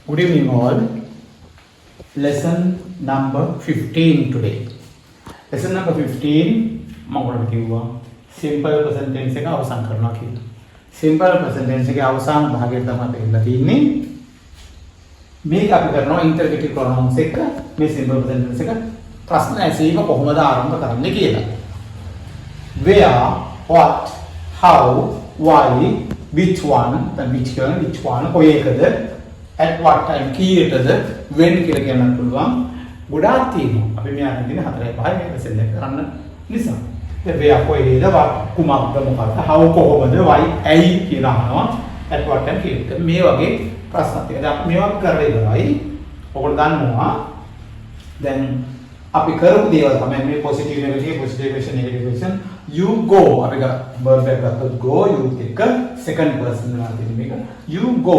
Good evening all. Lesson number 15 today. Lesson number 15 මම ඔයාලට කිව්වා simple present tense එක අවසන් කරනවා කියලා. Simple present tense එකේ අවසාන භාගය තමයි අපි ඉල්ලලා තින්නේ. මේක අපි කරනවා interrogative pronouns එක මේ simple present tense එක ප්‍රශ්න ඇසීම කොහොමද ආරම්භ කරන්නේ කියලා. Where, what, how, why, which one, which one කොහේකද, at what time කීයටද, when කියලා කියන්න පුළුවන්. ගොඩාක් තියෙනවා. අපි මේ අරන් දින 4යි 5යි මේ lesson එක කරන්න නිසා. ඒ where කොහේද, what කුමක්ද මොකක්ද, how කොහොමද, why ඇයි කියලා අහනවා. at what time කීයටද මේ වගේ ප්‍රශ්න ටික. දැන් අපි මේවා කරලා ඉවරයි. ඔයගොල්ලෝ දන්නවා. දැන් අපි කරපු දේවල් තමයි මේ positive negative question negative question you go අපි verb එක ගත්තොත් go you එක second person වල තියෙන මේක you go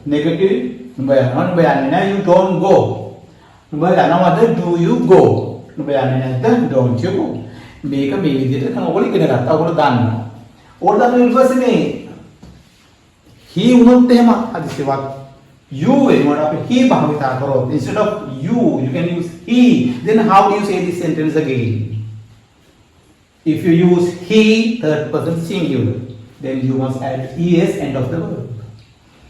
negative නුඹ යන්නේ නැහැ you don't go නුඹ යනවද do you go නුඹ යන්නේ නැත්නම් don't you go මේක මේ විදිහට තමයි ඔයගොල්ලෝ ඉගෙන ගත්තා ඔයගොල්ලෝ දන්නවා ඕකට තමයි ඊට පස්සේ මේ he වුණොත් එහෙම අදිසියක් you වෙනකොට අපි he භාවිතා කරොත් instead of you can use he. Then how do you say this sentence again? If you use he third person singular, then you must add es end of the verb.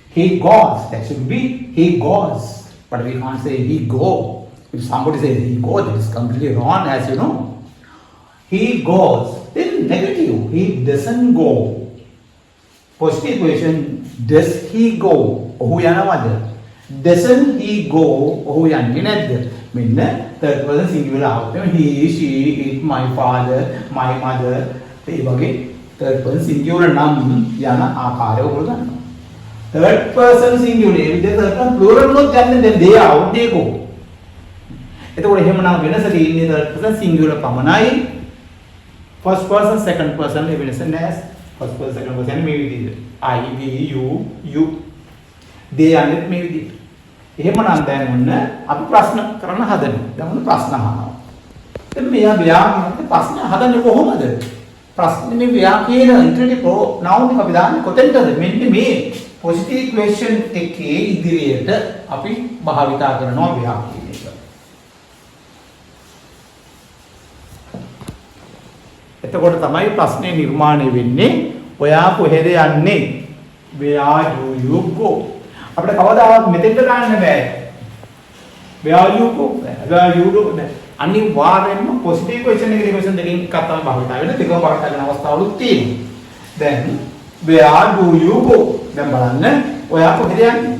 He goes, that should be he goes, but we can't say he go. If somebody says he goes, that is completely wrong, as you know. He goes, then negative, he doesn't go. Positive question, does he go? ඔහු යනවද? Doesn't he go? ඔහු යන්නේ නැද්ද? මෙන්න third person singular આવුත් he, she, it, my father, my mother ඒ වගේ third person singular නම් යන ආකාරය ඔයගොල්ලෝ දන්නවා. third person singular ඒ විදිහට third person plural වලත් යන්නේ then they out they go. එතකොට එහෙමනම් වෙනස තියෙන්නේ third person singular පමණයි. first person second person ඒ වෙනස නැහැ. first person second person මේ විදිහට I, we, you they යන්නේ මේ විදිහට. එහෙමනම් දැන් ඔන්න අපි ප්‍රශ්න කරන්න හදනවා. දැන් ඔන්න ප්‍රශ්න අහනවා. දැන් මෙයා ව්‍යාකරණ ප්‍රශ්න හදන්නේ කොහොමද? ප්‍රශ්නේ මේ ව්‍යාකරණ ඉන්ටරෙක්ටිව් ප්‍රොනවුන් එක අපි දාන්නේ කොතෙන්ද? මෙන්න මේ පොසිටිව් ක්වෙස්චන් එකේ ඉදිරියට අපි භාවිතා කරනවා ව්‍යාකරණ එක. එතකොට තමයි ප්‍රශ්නේ නිර්මාණය වෙන්නේ. ඔයා කොහෙද යන්නේ? Where do you go? අපිට කවදාවත් මෙතෙන්ට ගන්න බෑ. Where you go? Where you do? අනිවාර්යෙන්ම positive question එකේ question දෙකකින් එකක් තමයි භාවිතා වෙන්නේ. දෙකම භාවිතා කරන අවස්ථාවලුත් තියෙනවා. දැන් where do you go? දැන් බලන්න ඔයා කොහෙද යන්නේ?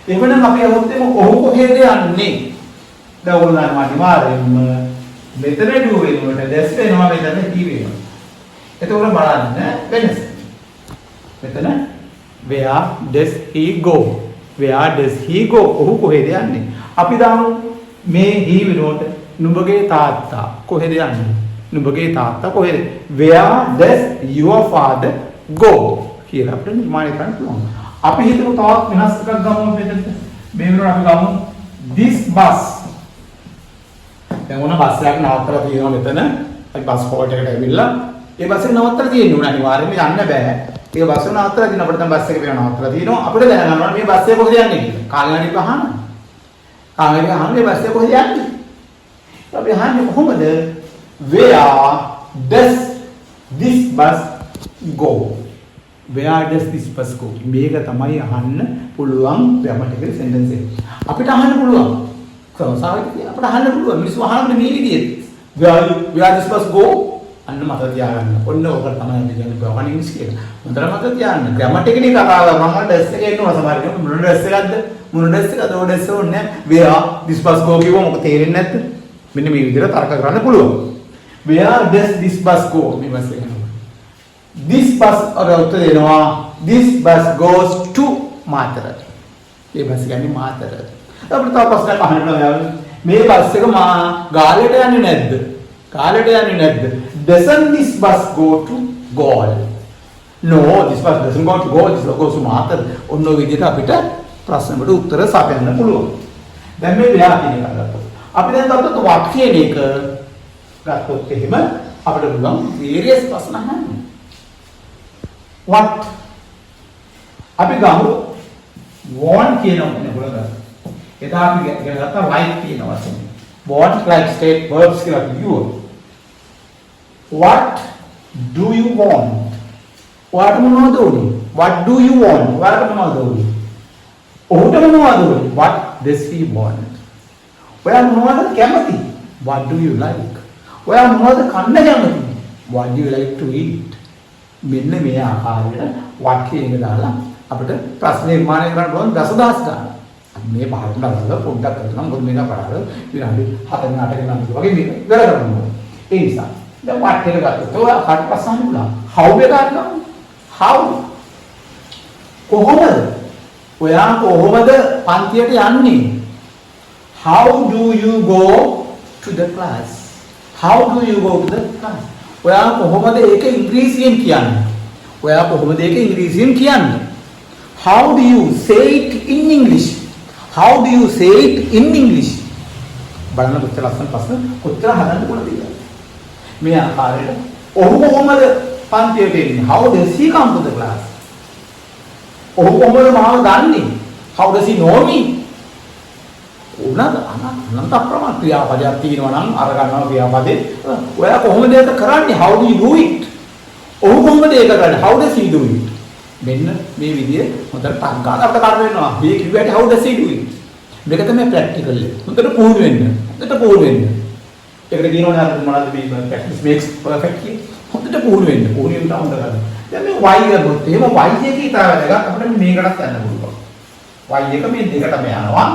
එහෙනම් අපි අහුවොත් ඔහු කොහෙද යන්නේ? දැන් ඔයගොල්ලෝ අනිවාර්යෙන්ම මෙතන do වෙනකොට දැස් වෙනවා මෙතන he වෙනවා. එතකොට බලන්න වෙනස. මෙතන where does he go? Where does he go? ඔහු කොහෙද යන්නේ? අපි දාමු මේ he වෙනකොට නුඹගේ තාත්තා කොහෙද යන්නේ? නුඹගේ තාත්තා කොහෙද? Where does your father go? කියලා අපිට නිර්මාණය කරන්න පුළුවන්. අපි හිතමු තවත් වෙනස් එකක් ගමු මෙතනට. මේ වෙනකොට අපි ගමු this bus. දැන් ඕන බස් එකක් නවත්තලා තියෙනවා මෙතන. අපි බස් හෝල්ට් එකට ඇවිල්ලා ඒ බස් එක නවත්තලා තියෙන්න ඕන අනිවාර්යයෙන්ම යන්න බෑ. ඒක බස් එක නවත්තලා දින අපිට දැන් බස් එක පේනවා නවත්තලා තියෙනවා අපිට දැනගන්න ඕනේ මේ බස් එක කොහෙද යන්නේ කියලා. කාලගණනික අහන්න. කාලගණනික අහන්නේ බස් එක කොහෙද යන්නේ? අපි අහන්නේ කොහොමද? Where does this bus go? Where does this bus go? මේක තමයි අහන්න පුළුවන් grammatical sentence එක. අපිට අහන්න පුළුවන්. සමහරවිට අපිට අහන්න පුළුවන් මිනිස්සු අහන්නේ මේ විදිහට. Where does bus go? අන්න මතක තියාගන්න. ඔන්න ඔක තමයි අපි කියන්නේ බ්‍රහ්මණ ඉංග්‍රීසි කියලා. හොඳට මතක තියාගන්න. ග්‍රැමටිකලි කතා කරනවා මම ඩ්‍රෙස් එකේ ඉන්නවා සමහරවිට මොන ඩ්‍රෙස් එකක්ද? මොන ඩ්‍රෙස් එකද? ඔය ඩ්‍රෙස් එක ඕනේ. Where this bus go කිව්වම මොකද තේරෙන්නේ නැද්ද? මෙන්න මේ විදිහට තර්ක කරන්න පුළුවන්. Where does this bus go? මේ බස් එක යනවා. This bus අර උත්තර දෙනවා. This bus goes to Matara. මේ බස් එක යන්නේ මාතර. අපිට තව ප්‍රශ්නයක් අහන්න ඕනේ. මේ බස් එක ගාලට යන්නේ නැද්ද? ගාලට යන්නේ නැද්ද? Doesn't this bus go to Galle? No, this bus doesn't go to Galle. This goes to Mathar. ඔන්න ඔය විදිහට අපිට ප්‍රශ්න වලට උත්තර සපයන්න පුළුවන්. දැන් මේ ව්‍යාකරණ එක ගත්තොත් අපි දැන් ගත්තොත් what කියන එක ගත්තොත් එහෙම අපිට පුළුවන් various ප්‍රශ්න අහන්න. What අපි ගමු want කියනවා කියන්නේ කොහොමද? එදා අපි ඉගෙන ගත්තා like කියන වචනේ. want like state verbs කියලා කිව්වොත්. What do you want? ඔයාට මොනවද ඕනේ? What do you want? ඔයාට මොනවද ඕනේ? ඔහුට මොනවද ඕනේ? What does he want? ඔයා මොනවද කැමති? What do you like? ඔයා මොනවද කන්න කැමති? What do you like to eat? මෙන්න මේ ආකාරයට what කියන එක දාලා අපිට ප්‍රශ්න නිර්මාණය කරන්න පුළුවන් දසදහස් ගන්න. අපි මේ පාඩම දාලා පොඩ්ඩක් කරනවා. මොකද මේක පාඩම විනාඩි 7-8 ගන්න වගේ මේක ඉවර කරන්න ඕනේ. ඒ නිසා දැන් what එක ගත්තොත් ඔයා කාට ප්‍රශ්න අහන්න how එක ගන්නවා. how කොහොමද? ඔයා කොහොමද පන්තියට යන්නේ? How do you go to the class? How do you go to the class? ඔයා කොහොමද ඒක ඉංග්‍රීසියෙන් කියන්නේ? ඔයා කොහොමද ඒක ඉංග්‍රීසියෙන් කියන්නේ? How do you say it in English? How do you say it in English? බලන්න කොච්චර ලස්සන ප්‍රශ්න කොච්චර හදන්න පුළුවන්ද කියලා. මේ ආකාරයට ඔහු කොහොමද පන්තියට එන්නේ? How does he come to the class? ඔහු කොහොමද මාව දන්නේ? How does he know me? අනන්ත අප්‍රමාණ ක්‍රියාපදයක් තියෙනවා නම් අර ගන්නවා ක්‍රියාපදේ. ඔයා කොහොමද ඒක කරන්නේ? How do you do it? ඔහු කොහොමද ඒක කරන්නේ? How does he do it? මෙන්න මේ විදිය හොඳට ටක් ගන්න අපිට කර වෙනවා. මේ කිව්වට how does he do it? මේක තමයි ප්‍රැක්ටිකල් එක. හොඳට පුහුණු වෙන්න. හොඳට පුහුණු වෙන්න. ඒකට කියනවනේ අර මොනවද මේ practice makes perfect කිය. හොඳට පුහුණු වෙන්න. පුහුණු වෙන්න හොඳ කරගන්න. දැන් මේ y ගත්තොත් එහෙම y එකේ ඉතල වැඩගත් අපිට මේකටත් යන්න පුළුවන්. y එක මේ දෙකටම යනවා.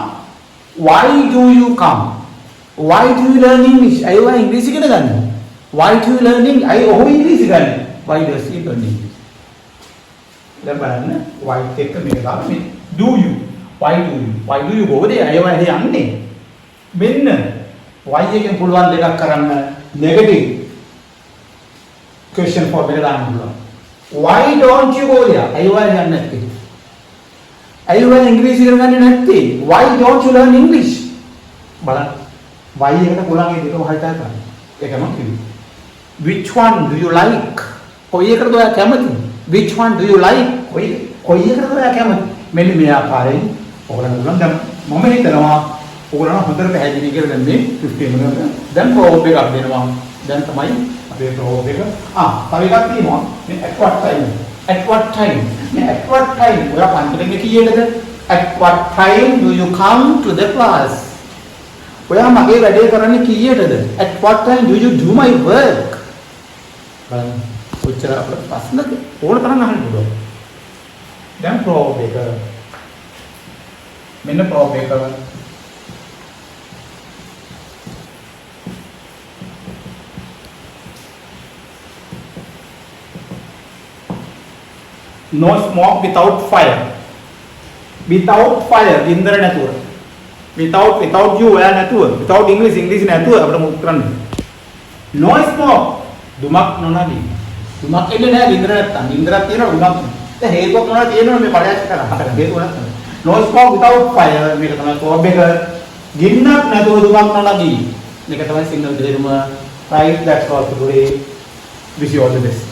Why do you come? Why do you learn English? අයව ඉංග්‍රීසි ඉගෙන ගන්න. Why do you learn English? අය ඔහු ඉංග්‍රීසි ගන්න. Why does he learn English? දැන් බලන්න why එක මේක ගන්න මේ do you? Why do you? Why do you go there? අයව යන්නේ. මෙන්න why එකෙන් පුළුවන් දෙකක් කරන්න negative question form එක දාන්න පුළුවන්. Why don't you go there? අයව යන්නේ නැත්තේ. අයව ඉංග්‍රීසි ඉගෙන ගන්නේ නැත්තේ. Why don't you learn English? බලන්න. why එකට පුළුවන් ඒ දෙකම හරියට කරන්න. ඒකම කිව්වේ. Which one do you like? කොයි එකටද ඔයා කැමති? Which one do you like? කොයි එකටද ඔයා කැමති? මෙන්න මේ ආකාරයෙන් ඔයගොල්ලන් උගලන් දැන් මම හිතනවා ඔයගොල්ලන් හොඳට පැහැදිලි කියලා දැන් මේ 15 මිනිත්තු දැන් ප්‍රෝබ් එකක් දෙනවා. දැන් තමයි අපේ ප්‍රෝබ් එක. තව එකක් තියෙනවා. මේ at what time? At what time? මේ at what time? ඔයා පන්තිලෙන් කීයටද? At what time do you come to the class? ඔයා මගේ වැඩේ කරන්නේ කීයටද? At what time do you do my work? බලන්න. කොච්චර අපිට ප්‍රශ්නද? ඕන තරම් අහන්න පුළුවන්. දැන් ප්‍රෝබ් එක. මෙන්න ප්‍රෝබ් එක. No smoke without fire. Without fire ගින්දර නැතුව. Without you ඔයා නැතුව. Without English නැතුව අපිට මුත් කරන්න. No smoke දුමක් නොනදී. දුමක් එන්නේ නැහැ ගින්දර නැත්තම්. ගින්දරක් තියෙනවා දුමක්. දැන් හේතුවක් මොනවද තියෙනවද මේ පරයාස කරා. හතර හේතුව නැත්තම්. No smoke without fire මේක තමයි ප්‍රෝබ් එක. ගින්නක් නැතුව දුමක් නොනදී. මේක තමයි සිංහල තේරුම. Right, that's all for today. Wish you all the best.